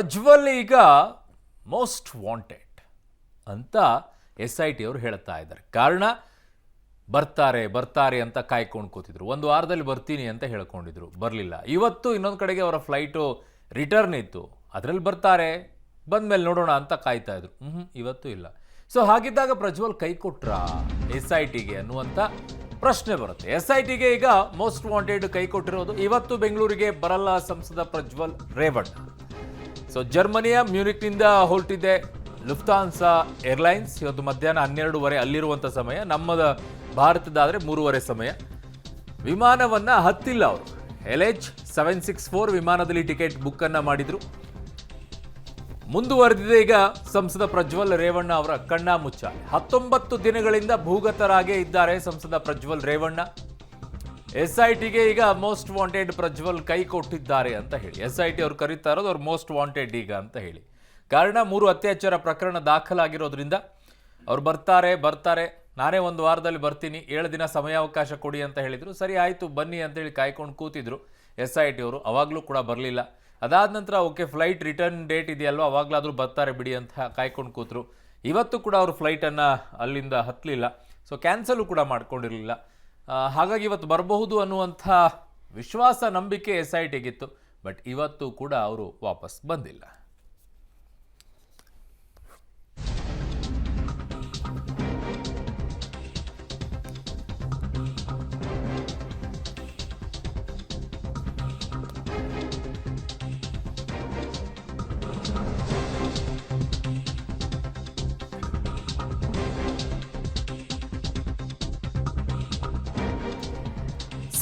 ಪ್ರಜ್ವಲ್ ಈಗ most wanted ಅಂತ SIT ಅವರು ಹೇಳ್ತಾ ಇದ್ದಾರೆ. ಕಾರಣ ಬರ್ತಾರೆ ಅಂತ ಕಾಯ್ಕೊಂಡು ಕೂತಿದ್ರು. ಒಂದು ವಾರದಲ್ಲಿ ಬರ್ತೀನಿ ಅಂತ ಹೇಳ್ಕೊಂಡಿದ್ರು, ಬರಲಿಲ್ಲ. ಇವತ್ತು ಇನ್ನೊಂದು ಕಡೆಗೆ ಅವರ ಫ್ಲೈಟು ರಿಟರ್ನ್ ಇತ್ತು, ಅದರಲ್ಲಿ ಬರ್ತಾರೆ, ಬಂದ್ಮೇಲೆ ನೋಡೋಣ ಅಂತ ಕಾಯ್ತಾ ಇದ್ರು. ಇವತ್ತು ಇಲ್ಲ. ಸೊ ಹಾಗಿದ್ದಾಗ ಪ್ರಜ್ವಲ್ ಕೈ ಕೊಟ್ರಾ SITಗೆ ಅನ್ನುವಂಥ ಪ್ರಶ್ನೆ ಬರುತ್ತೆ. SITಗೆ ಈಗ ಮೋಸ್ಟ್ ವಾಂಟೆಡ್ ಕೈ ಕೊಟ್ಟಿರೋದು. ಇವತ್ತು ಬೆಂಗಳೂರಿಗೆ ಬರಲ್ಲ ಸಂಸದ ಪ್ರಜ್ವಲ್ ರೇವಣ್ಣ. ಸೊ ಜರ್ಮನಿಯ ಮ್ಯೂನಿಕ್ನಿಂದ ಹೊರಟಿದೆ ಲುಫ್ತಾನ್ಸಾ ಏರ್ಲೈನ್ಸ್. ಇವತ್ತು ಮಧ್ಯಾಹ್ನ 12:30 ಅಲ್ಲಿರುವಂಥ ಸಮಯ, ನಮ್ಮದ ಭಾರತದಾದರೆ 3:30 ಸಮಯ. ವಿಮಾನವನ್ನು ಹತ್ತಿಲ್ಲ ಅವರು. LH764 ವಿಮಾನದಲ್ಲಿ ಟಿಕೆಟ್ ಬುಕ್ಕನ್ನು ಮಾಡಿದರು. ಮುಂದುವರೆದಿದೆ ಈಗ ಸಂಸದ ಪ್ರಜ್ವಲ್ ರೇವಣ್ಣ ಅವರ ಕಣ್ಣ ಮುಚ್ಚಾಲೆ. 19 ದಿನಗಳಿಂದ ಭೂಗತರಾಗೇ ಇದ್ದಾರೆ ಸಂಸದ ಪ್ರಜ್ವಲ್ ರೇವಣ್ಣ. SITಗೆ ಈಗ ಮೋಸ್ಟ್ ವಾಂಟೆಡ್ ಪ್ರಜ್ವಲ್ ಕೈ ಕೊಟ್ಟಿದ್ದಾರೆ ಅಂತ ಹೇಳಿ SIT ಅವ್ರು ಕರೀತಾ ಇರೋದು ಅವ್ರು ಮೋಸ್ಟ್ ವಾಂಟೆಡ್ ಈಗ ಅಂತ ಹೇಳಿ. ಕಾರಣ 3 ಅತ್ಯಾಚಾರ ಪ್ರಕರಣ ದಾಖಲಾಗಿರೋದ್ರಿಂದ ಅವ್ರು ಬರ್ತಾರೆ, ನಾನೇ ಒಂದು ವಾರದಲ್ಲಿ ಬರ್ತೀನಿ, 7 ದಿನ ಸಮಯಾವಕಾಶ ಕೊಡಿ ಅಂತ ಹೇಳಿದರು. ಸರಿ ಆಯಿತು ಬನ್ನಿ ಅಂತೇಳಿ ಕಾಯ್ಕೊಂಡು ಕೂತಿದ್ರು SIT ಅವರು. ಅವಾಗಲೂ ಕೂಡ ಬರಲಿಲ್ಲ. ಅದಾದ ನಂತರ ಓಕೆ ಫ್ಲೈಟ್ ರಿಟರ್ನ್ ಡೇಟ್ ಇದೆಯಲ್ವ, ಅವಾಗಲಾದರೂ ಬರ್ತಾರೆ ಬಿಡಿ ಅಂತ ಕಾಯ್ಕೊಂಡು ಕೂತರು. ಇವತ್ತು ಕೂಡ ಅವರು ಫ್ಲೈಟನ್ನು ಅಲ್ಲಿಂದ ಹತ್ತಲಿಲ್ಲ. ಸೊ ಕ್ಯಾನ್ಸಲು ಕೂಡ ಮಾಡ್ಕೊಂಡಿರಲಿಲ್ಲ. ಹಾಗಾಗಿ ಇವತ್ತು ಬರಬಹುದು ಅನ್ನುವಂಥ ವಿಶ್ವಾಸ ನಂಬಿಕೆ SITಗಿತ್ತು. ಬಟ್ ಇವತ್ತು ಕೂಡ ಅವರು ವಾಪಸ್ ಬಂದಿಲ್ಲ.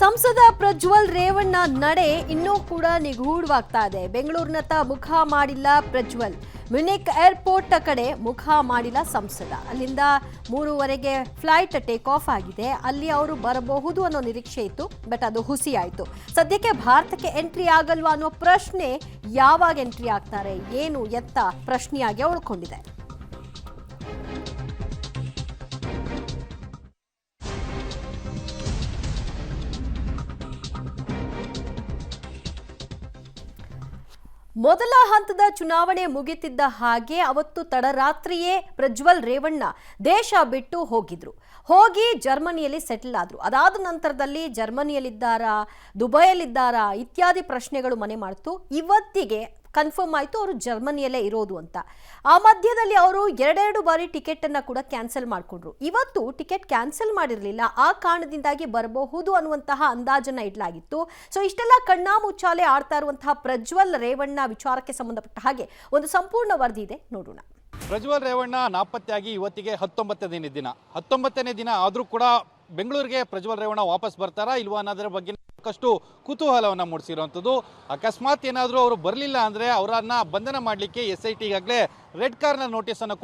ಸಂಸದ ಪ್ರಜ್ವಲ್ ರೇವಣ್ಣ ನಡೆ ಇನ್ನೂ ಕೂಡ ನಿಗೂಢವಾಗ್ತಾ ಇದೆ. ಬೆಂಗಳೂರಿನತ್ತ ಮುಖ ಮಾಡಿಲ್ಲ ಪ್ರಜ್ವಲ್. ಮ್ಯೂನಿಕ್ ಏರ್ಪೋರ್ಟ್ ಕಡೆ ಮುಖ ಮಾಡಿಲ್ಲ ಸಂಸದ. ಅಲ್ಲಿಂದ 3:30ಗೆ ಫ್ಲೈಟ್ ಟೇಕ್ ಆಫ್ ಆಗಿದೆ. ಅಲ್ಲಿ ಅವರು ಬರಬಹುದು ಅನ್ನೋ ನಿರೀಕ್ಷೆ ಇತ್ತು, ಬಟ್ ಅದು ಹುಸಿ ಆಯಿತು. ಸದ್ಯಕ್ಕೆ ಭಾರತಕ್ಕೆ ಎಂಟ್ರಿ ಆಗಲ್ವಾ ಅನ್ನೋ ಪ್ರಶ್ನೆ, ಯಾವಾಗ ಎಂಟ್ರಿ ಆಗ್ತಾರೆ ಏನು ಎತ್ತ ಪ್ರಶ್ನೆಯಾಗಿ ಉಳ್ಕೊಂಡಿದೆ. ಮೊದಲ ಹಂತದ ಚುನಾವಣೆ ಮುಗಿತಿದ್ದ ಹಾಗೆ ಅವತ್ತು ತಡರಾತ್ರಿಯೇ ಪ್ರಜ್ವಲ್ ರೇವಣ್ಣ ದೇಶ ಬಿಟ್ಟು ಹೋಗಿ ಜರ್ಮನಿಯಲ್ಲಿ ಸೆಟಲ್ ಆದ್ರು. ಅದಾದ ನಂತರದಲ್ಲಿ ಜರ್ಮನಿಯಲ್ಲಿದ್ದಾರಾ, ದುಬೈಯಲ್ಲಿದ್ದಾರಾ ಇತ್ಯಾದಿ ಪ್ರಶ್ನೆಗಳು ಮನೆ ಮಾಡ್ತು. ಇವತ್ತಿಗೆ ಕನ್ಫರ್ಮ್ ಆಯಿತು ಅವರು ಜರ್ಮನಿಯಲ್ಲೇ ಇರೋದು ಅಂತ. ಆ ಮಧ್ಯದಲ್ಲಿ ಅವರು 2 ಬಾರಿ ಟಿಕೆಟ್ ಅನ್ನ ಕೂಡ ಕ್ಯಾನ್ಸಲ್ ಮಾಡಿಕೊಂಡ್ರು. ಇವತ್ತು ಟಿಕೆಟ್ ಕ್ಯಾನ್ಸಲ್ ಮಾಡಿರಲಿಲ್ಲ. ಆ ಕಾರಣದಿಂದಾಗಿ ಬರಬಹುದು ಅನ್ನುವಂತಹ ಅಂದಾಜನ್ನ ಇಡಲಾಗಿತ್ತು. ಸೊ ಇಷ್ಟೆಲ್ಲ ಕಣ್ಣಾ ಮುಚ್ಚಾಲೆ ಆಡ್ತಾ ಇರುವಂತಹ ಪ್ರಜ್ವಲ್ ರೇವಣ್ಣ ವಿಚಾರಕ್ಕೆ ಸಂಬಂಧಪಟ್ಟ ಹಾಗೆ ಒಂದು ಸಂಪೂರ್ಣ ವರದಿ ಇದೆ, ನೋಡೋಣ. ಪ್ರಜ್ವಲ್ ರೇವಣ್ಣ ನಾಪತ್ತೆಯಾಗಿ ಇವತ್ತಿಗೆ 19ನೇ ದಿನ. 19ನೇ ದಿನ ಆದರೂ ಕೂಡ ಬೆಂಗಳೂರಿಗೆ ಪ್ರಜ್ವಲ್ ರೇವಣ್ಣ ವಾಪಸ್ ಬರ್ತಾರಾ ಇಲ್ವಾ ಅನ್ನೋದರ ಬಗ್ಗೆ ಸಾಕಷ್ಟು ಕುತೂಹಲವನ್ನು ಮೂಡಿಸಿರುವಂಥದ್ದು. ಅಕಸ್ಮಾತ್ ಏನಾದರೂ ಅವರು ಬರಲಿಲ್ಲ ಅಂದರೆ ಅವರನ್ನ ಬಂಧನ ಮಾಡಲಿಕ್ಕೆ SIT ಈಗಾಗಲೇ ರೆಡ್ ಕಾರ್ನರ್ ನೋಟಿಸನ್ನು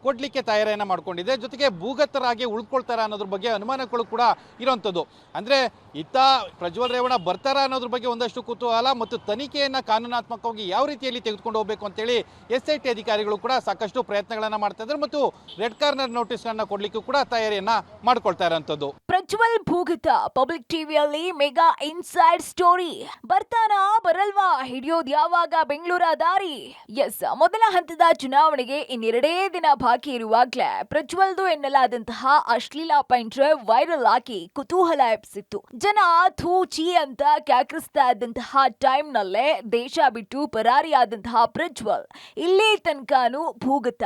ಕೊಡಲಿಕ್ಕೆ ತಯಾರಿಯನ್ನು ಮಾಡಿಕೊಂಡಿದೆ. ಜೊತೆಗೆ ಭೂಗತರಾಗಿ ಉಳ್ಕೊಳ್ತಾರಾ ಅನ್ನೋದ್ರ ಬಗ್ಗೆ ಅನುಮಾನಗಳು ಕೂಡ ಇರೋವಂಥದ್ದು. ಅಂದರೆ ಇತ್ತ ಪ್ರಜ್ವಲ್ ರೇವಣ್ಣ ಬರ್ತಾರಾ ಅನ್ನೋದ್ರ ಬಗ್ಗೆ ಒಂದಷ್ಟು ಕುತೂಹಲ ಮತ್ತು ತನಿಖೆಯನ್ನು ಕಾನೂನಾತ್ಮಕವಾಗಿ ಯಾವ ರೀತಿಯಲ್ಲಿ ತೆಗೆದುಕೊಂಡು ಹೋಗಬೇಕು ಅಂತೇಳಿ SIT ಅಧಿಕಾರಿಗಳು ಕೂಡ ಸಾಕಷ್ಟು ಪ್ರಯತ್ನಗಳನ್ನು ಮಾಡ್ತಾ ಇದ್ದಾರೆ ಮತ್ತು ರೆಡ್ ಕಾರ್ನರ್ ನೋಟಿಸ್ಗಳನ್ನು ಕೊಡಲಿಕ್ಕೂ ಕೂಡ ತಯಾರಿಯನ್ನು ಮಾಡ್ಕೊಳ್ತಾ ಇರೋಂಥದ್ದು. ಪ್ರಜ್ವಲ್ ಭೂಗತ ಪಬ್ಲಿಕ್ ಟಿವಿಯಲ್ಲಿ ಮೆಗಾ ಇನ್ಸೈಡ್ ಸ್ಟೋರಿ. ಬರ್ತಾರಾ ಬರಲ್ವಾ, ಹಿಡಿಯೋದು ಯಾವಾಗ ಬೆಂಗಳೂರ ದಾರಿ? ಎಸ್, ಮೊದಲ ಹಂತದ ಚುನಾವಣೆಗೆ ಇನ್ನೆರಡೇ ದಿನ ಬಾಕಿ ಇರುವಾಗಲೇ ಪ್ರಜ್ವಲ್ದು ಎನ್ನಲಾದಂತಹ ಅಶ್ಲೀಲ ಪೆನ್ ಡ್ರೈವ್ ವೈರಲ್ ಆಗಿ ಕುತೂಹಲ ಎಬ್ಬಿಸಿತ್ತು. ಜನ ಥೂ ಚೀ ಅಂತ ಕ್ಯಾಕರಿಸ್ತಾ ಇದ್ದಂತಹ ಟೈಮ್ ನಲ್ಲೇ ದೇಶ ಬಿಟ್ಟು ಪರಾರಿಯಾದಂತಹ ಪ್ರಜ್ವಲ್ ಇಲ್ಲಿ ತನಕನೂ ಭೂಗತ.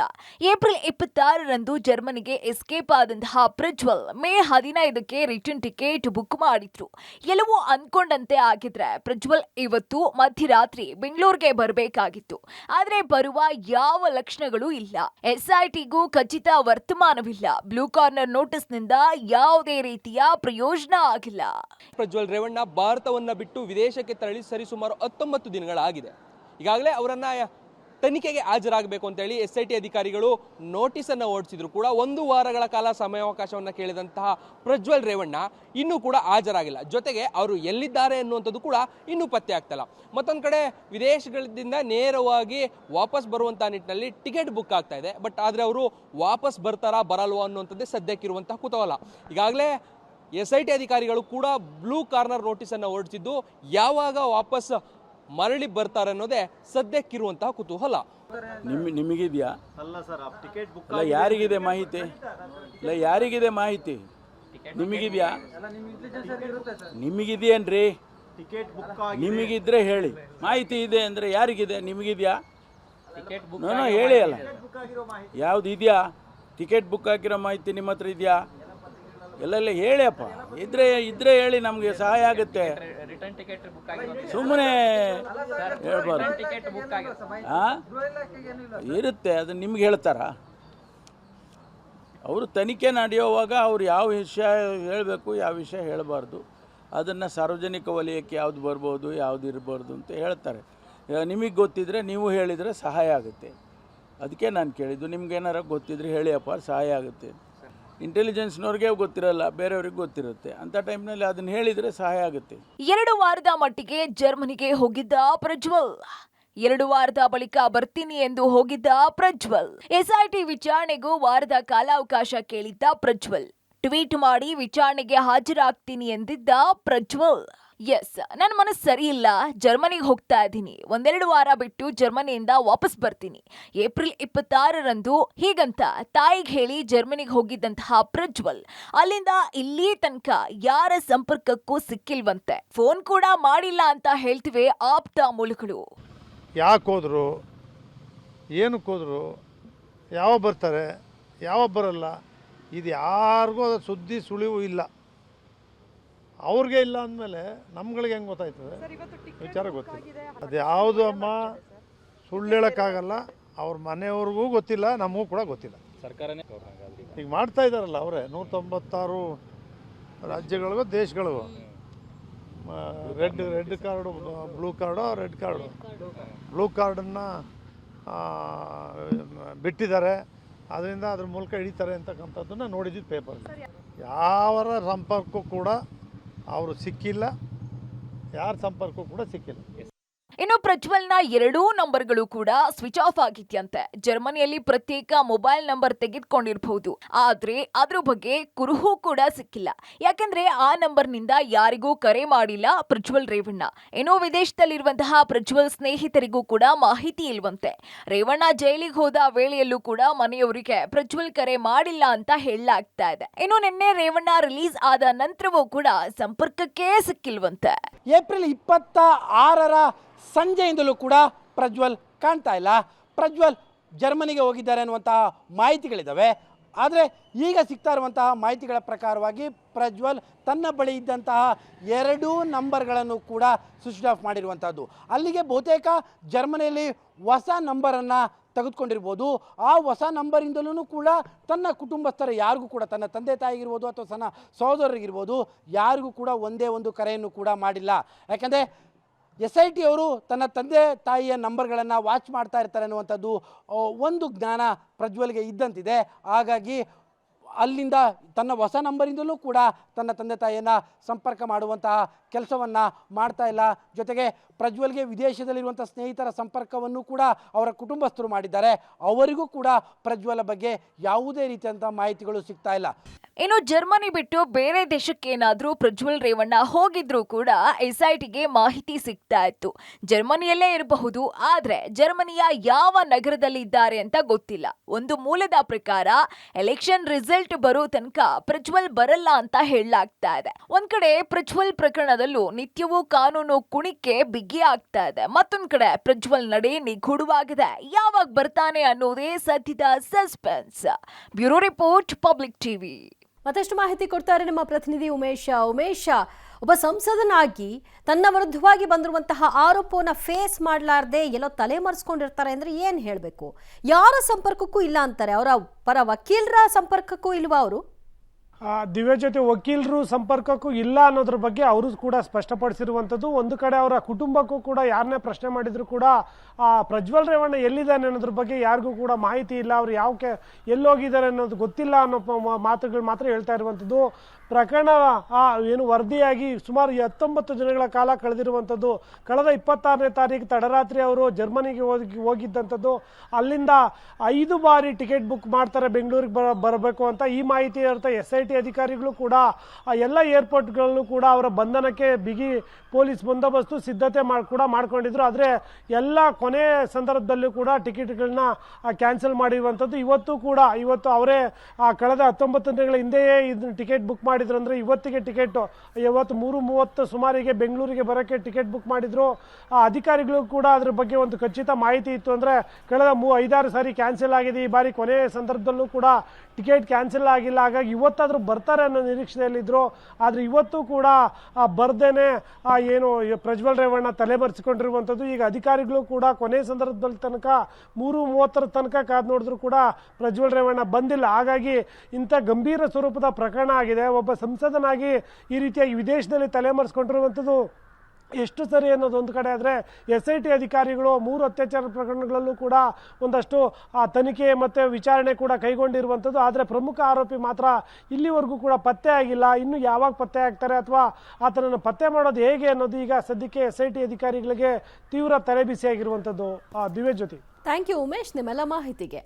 ಏಪ್ರಿಲ್ 26ರಂದು ಜರ್ಮನಿಗೆ ಎಸ್ಕೇಪ್ ಆದಂತಹ ಪ್ರಜ್ವಲ್ ಮೇ 15ಕ್ಕೆ ರಿಟರ್ನ್ ಟಿಕೆಟ್ ಬುಕ್ ಮಾಡಿದ್ರು. ಎಲ್ಲವೂ ಅನ್ಕೊಂಡಂತೆ ಆಗಿದ್ರೆ ಪ್ರಜ್ವಲ್ ಇವತ್ತು ಮಧ್ಯರಾತ್ರಿ ಬೆಂಗಳೂರಿಗೆ ಬರಬೇಕಾಗಿತ್ತು. ಆದ್ರೆ ಬರುವ ಯಾವ ಲಕ್ಷಣಗಳು ಇಲ್ಲ. SITಗೂ ಖಚಿತ ವರ್ತಮಾನವಿಲ್ಲ. ಬ್ಲೂ ಕಾರ್ನರ್ ನೋಟಿಸ್ನಿಂದ ಯಾವುದೇ ರೀತಿಯ ಪ್ರಯೋಜನ ಆಗಿಲ್ಲ. ಪ್ರಜ್ವಲ್ ರೇವಣ್ಣ ಭಾರತವನ್ನ ಬಿಟ್ಟು ವಿದೇಶಕ್ಕೆ ತೆರಳಿ ಸರಿಸುಮಾರು 19 ದಿನಗಳಾಗಿದೆ. ಈಗಾಗಲೇ ಅವರನ್ನ ತನಿಖೆಗೆ ಹಾಜರಾಗಬೇಕು ಅಂತೇಳಿ SIT ಅಧಿಕಾರಿಗಳು ನೋಟಿಸನ್ನು ಹೊರಡಿಸಿದ್ರು ಕೂಡ 1 ವಾರಗಳ ಕಾಲ ಸಮಯಾವಕಾಶವನ್ನು ಕೇಳಿದಂತಹ ಪ್ರಜ್ವಲ್ ರೇವಣ್ಣ ಇನ್ನೂ ಕೂಡ ಹಾಜರಾಗಿಲ್ಲ. ಜೊತೆಗೆ ಅವರು ಎಲ್ಲಿದ್ದಾರೆ ಅನ್ನುವಂಥದ್ದು ಕೂಡ ಇನ್ನೂ ಪತ್ತೆ ಆಗ್ತಲ್ಲ. ಮತ್ತೊಂದು ಕಡೆ ವಿದೇಶಗಳಿಂದ ನೇರವಾಗಿ ವಾಪಸ್ ಬರುವಂಥ ನಿಟ್ಟಿನಲ್ಲಿ ಟಿಕೆಟ್ ಬುಕ್ ಆಗ್ತಾ ಇದೆ. ಬಟ್ ಆದರೆ ಅವರು ವಾಪಸ್ ಬರ್ತಾರಾ ಬರಲ್ವಾ ಅನ್ನುವಂಥದ್ದೇ ಸದ್ಯಕ್ಕಿರುವಂತಹ ಕುತೂಹಲ. ಈಗಾಗಲೇ SIT ಅಧಿಕಾರಿಗಳು ಕೂಡ ಬ್ಲೂ ಕಾರ್ನರ್ ನೋಟಿಸನ್ನು ಹೊರಡಿಸಿದ್ದು ಯಾವಾಗ ವಾಪಸ್ ಮರಳಿ ಬರ್ತಾರೆ ಅನ್ನೋದೇ ಸದ್ಯಕ್ಕಿರುವಂತಹ ಕುತೂಹಲ. ನಿಮಗಿದೆಯಾ? ಅಲ್ಲ, ಯಾರಿಗಿದೆ ಮಾಹಿತಿ? ಇಲ್ಲ, ಯಾರಿಗಿದೆ ಮಾಹಿತಿ? ನಿಮಗಿದೆಯಾ? ನಿಮಗಿದೆಯೇನ್ರಿ? ನಿಮಗಿದ್ರೆ ಹೇಳಿ. ಮಾಹಿತಿ ಇದೆ ಅಂದರೆ ಯಾರಿಗಿದೆ? ನಿಮಗಿದೆಯಾ? ನಾನು ಹೇಳಿ ಅಲ್ಲ, ಯಾವ್ದು ಇದೆಯಾ? ಟಿಕೆಟ್ ಬುಕ್ ಆಗಿರೋ ಮಾಹಿತಿ ನಿಮ್ಮ ಹತ್ರ ಇದೆಯಾ? ಎಲ್ಲೆಲ್ಲ ಹೇಳಿಯಪ್ಪ, ಇದ್ರೆ ಹೇಳಿ, ನಮಗೆ ಸಹಾಯ ಆಗುತ್ತೆ. ಸುಮ್ಮನೆ ಹೇಳ್ಬಾರ್ದು. ಇರುತ್ತೆ, ಅದನ್ನು ನಿಮ್ಗೆ ಹೇಳ್ತಾರಾ? ಅವರು ತನಿಖೆ ನಡೆಯುವಾಗ ಅವ್ರು ಯಾವ ವಿಷಯ ಹೇಳಬೇಕು, ಯಾವ ವಿಷಯ ಹೇಳಬಾರ್ದು, ಅದನ್ನು ಸಾರ್ವಜನಿಕ ವಲಯಕ್ಕೆ ಯಾವುದು ಬರ್ಬೋದು, ಯಾವುದು ಇರಬಾರ್ದು ಅಂತ ಹೇಳ್ತಾರೆ. ನಿಮಗೆ ಗೊತ್ತಿದ್ರೆ ನೀವು ಹೇಳಿದರೆ ಸಹಾಯ ಆಗುತ್ತೆ. ಅದಕ್ಕೆ ನಾನು ಕೇಳಿದ್ದು, ನಿಮ್ಗೇನಾರ ಗೊತ್ತಿದ್ರೆ ಹೇಳಿಯಪ್ಪ, ಸಹಾಯ ಆಗುತ್ತೆ. ಇಂಟೆಲಿಜೆನ್ಸ್ನವ್ರಿಗೆ ಗೊತ್ತಿರಲ್ಲ, ಬೇರೆಯವ್ರಿಗೆ ಗೊತ್ತಿರುತ್ತೆ. ಅಂಥ ಟೈಮ್ನಲ್ಲಿ ಅದನ್ನು ಹೇಳಿದರೆ ಸಹಾಯ ಆಗುತ್ತೆ. 2 ವಾರದ ಮಟ್ಟಿಗೆ ಜರ್ಮನಿಗೆ ಹೋಗಿದ್ದ ಪ್ರಜ್ವಲ್, 2 ವಾರದ ಬಳಿಕ ಬರ್ತೀನಿ ಎಂದು ಹೋಗಿದ್ದ ಪ್ರಜ್ವಲ್, ಎಸ್ಐಟಿ ವಿಚಾರಣೆಗೂ ವಾರದ ಕಾಲಾವಕಾಶ ಕೇಳಿದ್ದ ಪ್ರಜ್ವಲ್, ಟ್ವೀಟ್ ಮಾಡಿ ವಿಚಾರಣೆಗೆ ಹಾಜರಾಗ್ತೀನಿ ಎಂದಿದ್ದ ಪ್ರಜ್ವಲ್. ಎಸ್, ನನ್ನ ಮನಸ್ಸು ಸರಿ ಇಲ್ಲ, ಜರ್ಮನಿಗೆ ಹೋಗ್ತಾ ಇದ್ದೀನಿ, 1-2 ವಾರ ಬಿಟ್ಟು ಜರ್ಮನಿಯಿಂದ ವಾಪಸ್ ಬರ್ತೀನಿ, ಏಪ್ರಿಲ್ 26ರಂದು ಹೀಗಂತ ತಾಯಿಗೆ ಹೇಳಿ ಜರ್ಮನಿಗೆ ಹೋಗಿದ್ದಂತಹ ಪ್ರಜ್ವಲ್ ಅಲ್ಲಿಂದ ಇಲ್ಲಿ ತನಕ ಯಾರ ಸಂಪರ್ಕಕ್ಕೂ ಸಿಕ್ಕಿಲ್ವಂತೆ. ಫೋನ್ ಕೂಡ ಮಾಡಿಲ್ಲ ಅಂತ ಹೇಳ್ತಿವೆ ಆಪ್ತ ಮೂಲಗಳು. ಯಾಕೆ ಹೋದರು, ಏನಕ್ಕೆ ಹೋದರು, ಯಾವಾಗ ಬರ್ತಾರೆ, ಯಾವಾಗ ಬರಲ್ಲ, ಇದು ಯಾರಿಗೂ ಅದು ಸುದ್ದಿ ಸುಳಿವು ಇಲ್ಲ. ಅವ್ರಿಗೆ ಇಲ್ಲ ಅಂದಮೇಲೆ ನಮ್ಗಳಿಗೆ ಹೆಂಗೆ ಗೊತ್ತಾಯ್ತದೆ? ವಿಚಾರ ಗೊತ್ತಿಲ್ಲ. ಅದು ಯಾವುದು ಅಮ್ಮ ಸುಳ್ಳು ಹೇಳೋಕ್ಕಾಗಲ್ಲ. ಅವ್ರ ಮನೆಯವ್ರಿಗೂ ಗೊತ್ತಿಲ್ಲ, ನಮಗೂ ಕೂಡ ಗೊತ್ತಿಲ್ಲ. ಸರ್ಕಾರನೇ ಈಗ ಮಾಡ್ತಾ ಇದ್ದಾರಲ್ಲ ಅವರೇ, 196 ರಾಜ್ಯಗಳಿಗೂ ದೇಶಗಳಿಗೂ red card, blue card, red card. Blue ಕಾರ್ಡನ್ನು ಬಿಟ್ಟಿದ್ದಾರೆ, ಅದರಿಂದ ಅದ್ರ ಮೂಲಕ ಹಿಡಿತಾರೆ ಅಂತಕ್ಕಂಥದ್ದನ್ನು ನೋಡಿದ್ವಿ ಪೇಪರ್. ಯಾವರ ಸಂಪರ್ಕಕ್ಕೂ ಕೂಡ ಅವರು ಸಿಕ್ಕಿಲ್ಲ, ಯಾರ ಸಂಪರ್ಕಕ್ಕೂ ಕೂಡ ಸಿಕ್ಕಿಲ್ಲ. ಇನ್ನು ಪ್ರಜ್ವಲ್ನ 2 ನಂಬರ್ಗಳು ಕೂಡ ಸ್ವಿಚ್ ಆಫ್ ಆಗಿದ್ಯಂತೆ. ಜರ್ಮನಿಯಲ್ಲಿ ಪ್ರತ್ಯೇಕ ಮೊಬೈಲ್ ನಂಬರ್ ತೆಗೆದುಕೊಂಡಿರಬಹುದು, ಆದ್ರೆ ಅದ್ರ ಬಗ್ಗೆ ಕುರುಹು ಕೂಡ ಸಿಕ್ಕಿಲ್ಲ. ಯಾಕಂದ್ರೆ ಆ ನಂಬರ್ನಿಂದ ಯಾರಿಗೂ ಕರೆ ಮಾಡಿಲ್ಲ ಪ್ರಜ್ವಲ್ ರೇವಣ್ಣ. ಇನ್ನು ವಿದೇಶದಲ್ಲಿರುವಂತಹ ಪ್ರಜ್ವಲ್ ಸ್ನೇಹಿತರಿಗೂ ಕೂಡ ಮಾಹಿತಿ ಇಲ್ವಂತೆ. ರೇವಣ್ಣ ಜೈಲಿಗೆ ಹೋದ ವೇಳೆಯಲ್ಲೂ ಕೂಡ ಮನೆಯವರಿಗೆ ಪ್ರಜ್ವಲ್ ಕರೆ ಮಾಡಿಲ್ಲ ಅಂತ ಹೇಳಲಾಗ್ತಾ ಇದೆ. ಇನ್ನು ನಿನ್ನೆ ರೇವಣ್ಣ ರಿಲೀಸ್ ಆದ ನಂತರವೂ ಕೂಡ ಸಂಪರ್ಕಕ್ಕೆ ಸಿಕ್ಕಿಲ್ವಂತೆ. ಏಪ್ರಿಲ್ 26ರ ಸಂಜೆಯಿಂದಲೂ ಕೂಡ ಪ್ರಜ್ವಲ್ ಕಾಣ್ತಾ ಇಲ್ಲ. ಪ್ರಜ್ವಲ್ ಜರ್ಮನಿಗೆ ಹೋಗಿದ್ದಾರೆ ಅನ್ನುವಂತಹ ಮಾಹಿತಿಗಳಿದ್ದಾವೆ. ಆದರೆ ಈಗ ಸಿಗ್ತಾ ಇರುವಂತಹ ಮಾಹಿತಿಗಳ ಪ್ರಕಾರವಾಗಿ ಪ್ರಜ್ವಲ್ ತನ್ನ ಬಳಿ ಇದ್ದಂತಹ 2 ನಂಬರ್ಗಳನ್ನು ಕೂಡ ಸ್ವಿಚ್ ಆಫ್ ಮಾಡಿರುವಂಥದ್ದು. ಅಲ್ಲಿಗೆ ಬಹುತೇಕ ಜರ್ಮನಿಯಲ್ಲಿ ಹೊಸ ನಂಬರನ್ನು ತೆಗೆದುಕೊಂಡಿರ್ಬೋದು. ಆ ಹೊಸ ನಂಬರಿಂದಲೂ ಕೂಡ ತನ್ನ ಕುಟುಂಬಸ್ಥರ ಯಾರಿಗೂ ಕೂಡ, ತನ್ನ ತಂದೆ ತಾಯಿಗಿರ್ಬೋದು ಅಥವಾ ತನ್ನ ಸಹೋದರರಿಗಿರ್ಬೋದು, ಯಾರಿಗೂ ಕೂಡ ಒಂದೇ ಒಂದು ಕರೆಯನ್ನು ಕೂಡ ಮಾಡಿಲ್ಲ. ಯಾಕಂದರೆ SIT ಅವರು ತನ್ನ ತಂದೆ ತಾಯಿಯ ನಂಬರ್ಗಳನ್ನು ವಾಚ್ ಮಾಡ್ತಾ ಇರ್ತಾರೆ ಅನ್ನುವಂಥದ್ದು ಒಂದು ಜ್ಞಾನ ಪ್ರಜ್ವಲ್ಗೆ ಇದ್ದಂತಿದೆ. ಹಾಗಾಗಿ ಅಲ್ಲಿಂದ ತನ್ನ ಹೊಸ ನಂಬರಿಂದಲೂ ಕೂಡ ತನ್ನ ತಂದೆ ತಾಯಿಯನ್ನು ಸಂಪರ್ಕ ಮಾಡುವಂತಹ ಕೆಲಸವನ್ನು ಮಾಡ್ತಾ ಇಲ್ಲ. ಜೊತೆಗೆ ಪ್ರಜ್ವಲ್ಗೆ ವಿದೇಶದಲ್ಲಿರುವಂಥ ಸ್ನೇಹಿತರ ಸಂಪರ್ಕವನ್ನು ಕೂಡ ಅವರ ಕುಟುಂಬಸ್ಥರು ಮಾಡಿದ್ದಾರೆ. ಅವರಿಗೂ ಕೂಡ ಪ್ರಜ್ವಲ ಬಗ್ಗೆ ಯಾವುದೇ ರೀತಿಯಂಥ ಮಾಹಿತಿಗಳು ಸಿಗ್ತಾ ಇಲ್ಲ. ಇನ್ನು ಜರ್ಮನಿ ಬಿಟ್ಟು ಬೇರೆ ದೇಶಕ್ಕೇನಾದ್ರೂ ಪ್ರಜ್ವಲ್ ರೇವಣ್ಣ ಹೋಗಿದ್ರು ಕೂಡ SITಗೆ ಮಾಹಿತಿ ಸಿಗ್ತಾ ಇತ್ತು. ಜರ್ಮನಿಯಲ್ಲೇ ಇರಬಹುದು, ಆದ್ರೆ ಜರ್ಮನಿಯ ಯಾವ ನಗರದಲ್ಲಿ ಇದ್ದಾರೆ ಅಂತ ಗೊತ್ತಿಲ್ಲ. ಒಂದು ಮೂಲದ ಪ್ರಕಾರ ಎಲೆಕ್ಷನ್ ರಿಸಲ್ಟ್ ಬರೋ ತನಕ ಪ್ರಜ್ವಲ್ ಬರಲ್ಲ ಅಂತ ಹೇಳಲಾಗ್ತಾ ಇದೆ. ಒಂದ್ ಕಡೆ ಪ್ರಜ್ವಲ್ ಪ್ರಕರಣದಲ್ಲೂ ನಿತ್ಯವೂ ಕಾನೂನು ಕುಣಿಕೆ ಬಿಗಿ ಆಗ್ತಾ ಇದೆ. ಮತ್ತೊಂದ್ ಕಡೆ ಪ್ರಜ್ವಲ್ ನಡೆ ನಿಗೂಢವಾಗಿದೆ. ಯಾವಾಗ ಬರ್ತಾನೆ ಅನ್ನೋದೇ ಸದ್ಯದ suspense. Bureau report, public TV. ಮತ್ತಷ್ಟು ಮಾಹಿತಿ ಕೊಡ್ತಾರೆ ನಮ್ಮ ಪ್ರತಿನಿಧಿ ಉಮೇಶ. ಒಬ್ಬ ಸಂಸದನಾಗಿ ತನ್ನ ವಿರುದ್ಧವಾಗಿ ಬಂದಿರುವಂತಹ ಆರೋಪವನ್ನು ಫೇಸ್ ಮಾಡಲಾರ್ದೆ ಎಲ್ಲೋ ತಲೆ ಮರೆಸ್ಕೊಂಡಿರ್ತಾರೆ ಅಂದ್ರೆ ಏನು ಹೇಳಬೇಕು? ಯಾರ ಸಂಪರ್ಕಕ್ಕೂ ಇಲ್ಲ ಅಂತಾರೆ, ಅವರ ಪರ ವಕೀಲರ ಸಂಪರ್ಕಕ್ಕೂ ಇಲ್ವಾ ಅವರು? ದಿವ್ಯ ಜೊತೆ ವಕೀಲರು ಸಂಪರ್ಕಕ್ಕೂ ಇಲ್ಲ ಅನ್ನೋದ್ರ ಬಗ್ಗೆ ಅವರು ಕೂಡ ಸ್ಪಷ್ಟಪಡಿಸಿರುವಂಥದ್ದು. ಒಂದು ಕಡೆ ಅವರ ಕುಟುಂಬಕ್ಕೂ ಕೂಡ ಯಾರನ್ನೇ ಪ್ರಶ್ನೆ ಮಾಡಿದ್ರು ಕೂಡ ಪ್ರಜ್ವಲ್ ರೇವಣ್ಣ ಎಲ್ಲಿದ್ದಾನೆ ಅನ್ನೋದ್ರ ಬಗ್ಗೆ ಯಾರಿಗೂ ಕೂಡ ಮಾಹಿತಿ ಇಲ್ಲ. ಅವ್ರು ಎಲ್ಲೋಗಿದ್ದಾರೆ ಅನ್ನೋದು ಗೊತ್ತಿಲ್ಲ ಅನ್ನೋ ಮಾತುಗಳು ಮಾತ್ರ ಹೇಳ್ತಾ ಇರುವಂಥದ್ದು. ಪ್ರಕರಣ ಏನು ವರದಿಯಾಗಿ ಸುಮಾರು 19 ದಿನಗಳ ಕಾಲ ಕಳೆದಿರುವಂಥದ್ದು. ಕಳೆದ 26ನೇ ತಾರೀಕು ತಡರಾತ್ರಿ ಅವರು ಜರ್ಮನಿಗೆ ಹೋಗಿದ್ದಂಥದ್ದು. ಅಲ್ಲಿಂದ 5 ಬಾರಿ ಟಿಕೆಟ್ ಬುಕ್ ಮಾಡ್ತಾರೆ ಬೆಂಗಳೂರಿಗೆ ಬರಬೇಕು ಅಂತ. ಈ ಮಾಹಿತಿ ಇರುತ್ತೆ. SIT ಅಧಿಕಾರಿಗಳು ಕೂಡ ಎಲ್ಲ ಏರ್ಪೋರ್ಟ್ಗಳಲ್ಲೂ ಕೂಡ ಅವರ ಬಂಧನಕ್ಕೆ ಬಿಗಿ ಪೊಲೀಸ್ ಬಂದೋಬಸ್ತು ಸಿದ್ಧತೆ ಕೂಡ ಮಾಡ್ಕೊಂಡಿದ್ರು. ಆದರೆ ಎಲ್ಲ ಕೊನೆ ಸಂದರ್ಭದಲ್ಲೂ ಕೂಡ ಟಿಕೆಟ್ಗಳನ್ನ ಕ್ಯಾನ್ಸಲ್ ಮಾಡಿರುವಂಥದ್ದು. ಇವತ್ತು ಅವರೇ ಕಳೆದ 19 ದಿನಗಳ ಹಿಂದೆಯೇ ಇದನ್ನ ಟಿಕೆಟ್ ಬುಕ್ ಮಾಡಿದ್ರು. ಅಂದರೆ ಇವತ್ತಿಗೆ ಟಿಕೆಟ್ ಇವತ್ತು 3:30 ಸುಮಾರಿಗೆ ಬೆಂಗಳೂರಿಗೆ ಬರೋಕ್ಕೆ ಟಿಕೆಟ್ ಬುಕ್ ಮಾಡಿದ್ರು. ಅಧಿಕಾರಿಗಳು ಕೂಡ ಅದ್ರ ಬಗ್ಗೆ ಒಂದು ಖಚಿತ ಮಾಹಿತಿ ಇತ್ತು. ಅಂದರೆ ಕಳೆದ 5-6 ಸಾರಿ ಕ್ಯಾನ್ಸಲ್ ಆಗಿದೆ, ಈ ಬಾರಿ ಕೊನೆಯ ಸಂದರ್ಭದಲ್ಲೂ ಕೂಡ ಟಿಕೆಟ್ ಕ್ಯಾನ್ಸಲ್ ಆಗಿಲ್ಲ. ಹಾಗಾಗಿ ಇವತ್ತಾದರೂ ಬರ್ತಾರೆ ಅನ್ನೋ ನಿರೀಕ್ಷೆಯಲ್ಲಿದ್ದರು. ಆದರೆ ಇವತ್ತು ಕೂಡ ಬರ್ದೇನೆ ಏನು ಪ್ರಜ್ವಲ್ ರೇವಣ್ಣ ತಲೆಮರೆಸಿಕೊಂಡಿರುವಂಥದ್ದು. ಈಗ ಅಧಿಕಾರಿಗಳು ಕೂಡ ಕೊನೆ ಸಂದರ್ಭದಲ್ಲಿ ತನಕ 3:30 ತನಕ ಕಾದು ನೋಡಿದ್ರು ಕೂಡ ಪ್ರಜ್ವಲ್ ರೇವಣ್ಣ ಬಂದಿಲ್ಲ. ಹಾಗಾಗಿ ಇಂಥ ಗಂಭೀರ ಸ್ವರೂಪದ ಪ್ರಕರಣ ಆಗಿದೆ. ಒಬ್ಬ ಸಂಸದನಾಗಿ ಈ ರೀತಿಯಾಗಿ ವಿದೇಶದಲ್ಲಿ ತಲೆಮರೆಸ್ಕೊಂಡಿರುವಂಥದ್ದು ಎಷ್ಟು ಸರಿ ಅನ್ನೋದು ಒಂದು ಕಡೆ. ಆದರೆ SIT ಅಧಿಕಾರಿಗಳು 3 ಅತ್ಯಾಚಾರ ಪ್ರಕರಣಗಳಲ್ಲೂ ಕೂಡ ಒಂದಷ್ಟು ತನಿಖೆ ಮತ್ತು ವಿಚಾರಣೆ ಕೂಡ ಕೈಗೊಂಡಿರುವಂಥದ್ದು. ಆದರೆ ಪ್ರಮುಖ ಆರೋಪಿ ಮಾತ್ರ ಇಲ್ಲಿವರೆಗೂ ಕೂಡ ಪತ್ತೆ ಆಗಿಲ್ಲ. ಇನ್ನು ಯಾವಾಗ ಪತ್ತೆ ಆಗ್ತಾರೆ ಅಥವಾ ಆತನನ್ನು ಪತ್ತೆ ಮಾಡೋದು ಹೇಗೆ ಅನ್ನೋದು ಈಗ ಸದ್ಯಕ್ಕೆ SIT ಅಧಿಕಾರಿಗಳಿಗೆ ತೀವ್ರ ತಲೆಬಿಸಿಯಾಗಿರುವಂಥದ್ದು. ದಿವ್ಯ ಜ್ಯೋತಿ. ಥ್ಯಾಂಕ್ ಯು ಉಮೇಶ್ ನಿಮ್ಮೆಲ್ಲ ಮಾಹಿತಿಗೆ.